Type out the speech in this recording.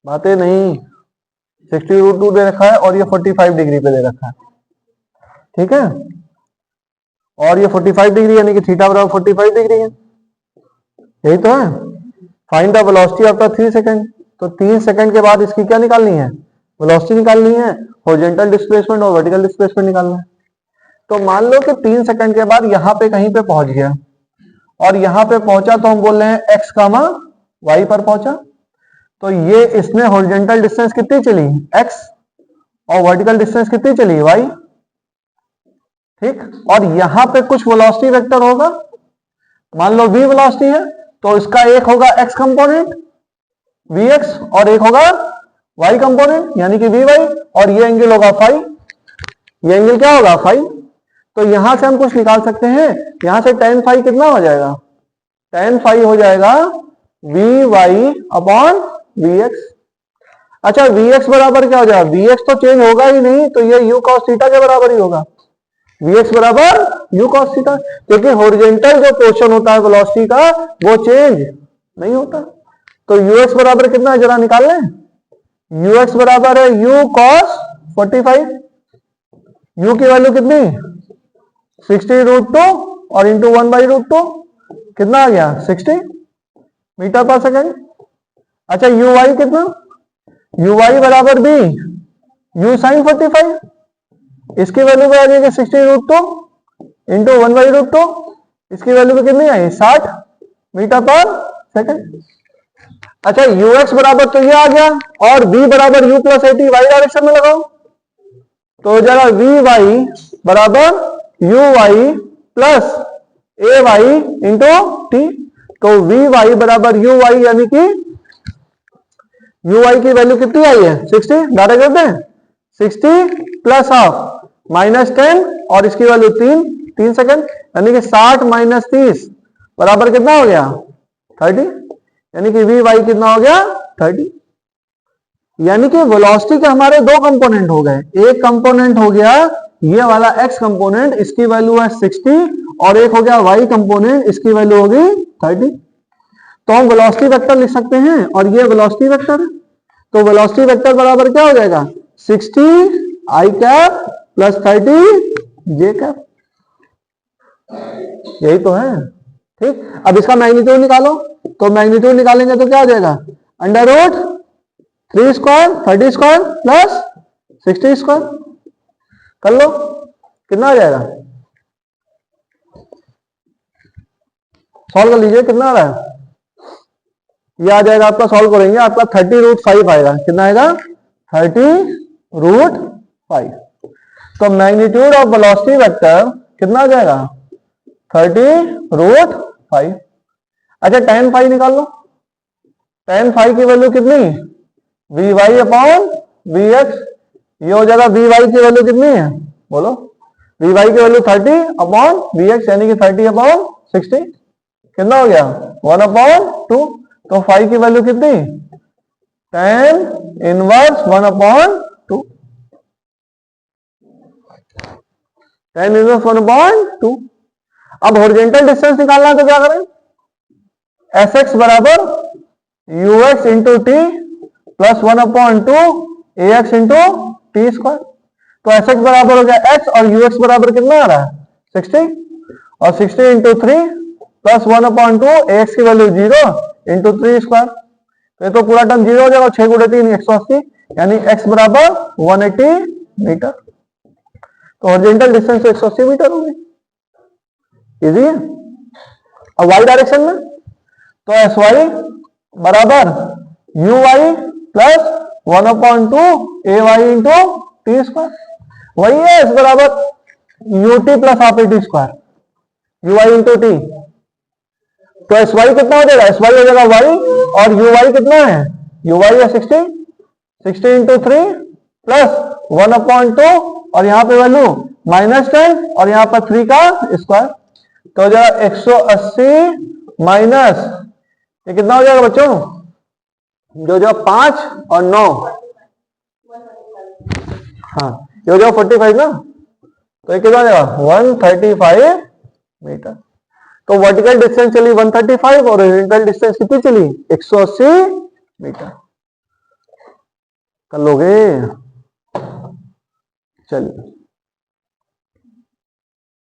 बातें नहीं, 60√2 दे रखा है और ये 45 डिग्री पे दे रखा है, ठीक है। और ये 45 डिग्री यानी कि थीटा बराबर 45 डिग्री है, यही तो है। Find the velocity after 3 second. तो 3 सेकंड के बाद इसकी क्या निकालनी है, वेलोसिटी निकालनी है, हॉरिजॉन्टल डिस्प्लेसमेंट और वर्टिकल डिस्प्लेसमेंट निकालना है। तो मान लो कि 3 सेकंड के बाद यहां पे कहीं पे पहुंच गया और यहां पे पहुंचा तो हम बोल रहे हैं x कामा y पर पहुंचा। तो ये इसने हॉरिजॉन्टल डिस्टेंस कितनी चली x और वर्टिकल डिस्टेंस कितनी चली y, ठीक। और यहां पे कुछ वेलोसिटी वेक्टर होगा, मान लो v वेलोसिटी है, तो इसका एक होगा x कंपोनेंट vx और एक होगा y कंपोनेंट यानी कि vy, और ये एंगल होगा फाई, ये एंगल क्या होगा फाई। तो यहां से हम कुछ निकाल सकते हैं, यहां से tan फाई कितना हो जाएगा, tan फाई हो जाएगा vy अपॉन vx। अच्छा vx बराबर क्या हो जाएगा, vx तो चेंज होगा ही नहीं, तो ये u cos थीटा के बराबर ही होगा, vx बराबर u cos थीटा, क्योंकि हॉरिजॉन्टल जो पोर्शन होता है वेलोसिटी का वो चेंज नहीं होता। तो ux बराबर कितना है जरा निकाल लें, ux बराबर है u cos 45, u की वैल्यू कितनी 60√2 और इंटू 1/√2 कितना आ गया 60 मीटर पर सेकेंड। अच्छा uy कितना, uy बराबर भी u sin 45, इसकी वैल्यू क्या आ जाएगी 60√2 इंटू 1/√2, इसकी वैल्यू कितनी आई 60 मीटर पर सेकेंड। अच्छा ux बराबर तो ये आ गया, और v बराबर u प्लस 80 y डायरेक्शन में लगाओ, तो जरा vy बराबर uy plus ay into t। तो vy बराबर uy यानी कि uy की वैल्यू कितनी आई है 60, डाटा करते हैं 60 प्लस हाफ माइनस 10 और इसकी वैल्यू 3 सेकंड, यानी कि 60 माइनस 30 बराबर कितना हो गया 30, यानी कि vy कितना हो गया 30। यानी कि वेलोसिटी के हमारे दो कंपोनेंट हो गए, एक कंपोनेंट हो गया ये वाला x कंपोनेंट, इसकी वैल्यू है 60, और एक हो गया y कंपोनेंट, इसकी वैल्यू होगी 30। तो हम वेलोसिटी वेक्टर लिख सकते हैं और ये वेलोसिटी वेक्टर है, तो वेलोसिटी वेक्टर बराबर क्या हो जाएगा 60 i cap plus 30 j cap, यही तो है, ठीक। अब इसका मैग्नीट्यूड निकालो, तो मैग्नीट्यूड निकालेंगे तो क्या हो जाएगा under root 3 square 30 square plus 60 square, कर लो कितना आ जाएगा, सॉल्व कर लीजिए कितना आ रहा है, ये आ जाएगा आपका, सॉल्व करेंगे आपका 30√5 आएगा, कितना आएगा 30√5। तो मैग्नीट्यूड ऑफ वेलोसिटी वेक्टर कितना आ जाएगा 30√5। अच्छा tan फाई निकाल लो, tan फाई की वैल्यू कितनी vy अपॉन vx, ये हो जाएगा vy की वैल्यू कितनी है बोलो, vy की वैल्यू 30 अपॉन vx यानी कि 30 अपॉन 60, कितना हो गया 1/2। तो फाई की वैल्यू कितनी tan इनवर्स 1/2, tan इनवर्स 1/2। अब हॉरिजॉन्टल डिस्टेंस निकालना है तो क्या करें, sx बराबर ux into T plus 1/2 ax into T square. तो sx बराबर हो गया x और ux बराबर कितना आ रहा है 60, और 60 इंटू 3 प्लस 1/2 ax की वैल्यू 0 इंटू 3 स्क्वायर, तो तो पूरा टर्म 0 हो जाएगा, 6 गुणे 3 180, यानी x बराबर 180 मीटर। तो हॉरिजॉन्टल डिस्टेंस 180 मीटर हो गई, इजी है। अब y डायरेक्शन में तो sy बराबर uy plus 1/2 ay into T square, वही है s बराबर ut plus half T square uy into T. तो sy कितना हो जाएगा, sy हो जाएगा y, और uy कितना है uy है 60 इंटू 3 प्लस 1/2 और यहाँ पे वैल्यू -10 और यहाँ पर 3 का स्क्वायर, तो हो जाएगा 180 माइनस ये कितना हो जाएगा बच्चों, जो 5 और 9, हाँ ये हो जाएगा 45 ना, तो ये कितना हो जाएगा 135 मीटर। तो वर्टिकल डिस्टेंस चली 135 और हॉरिजॉन्टल डिस्टेंस कितनी चली 180 मीटर। कर लोगे? चलिए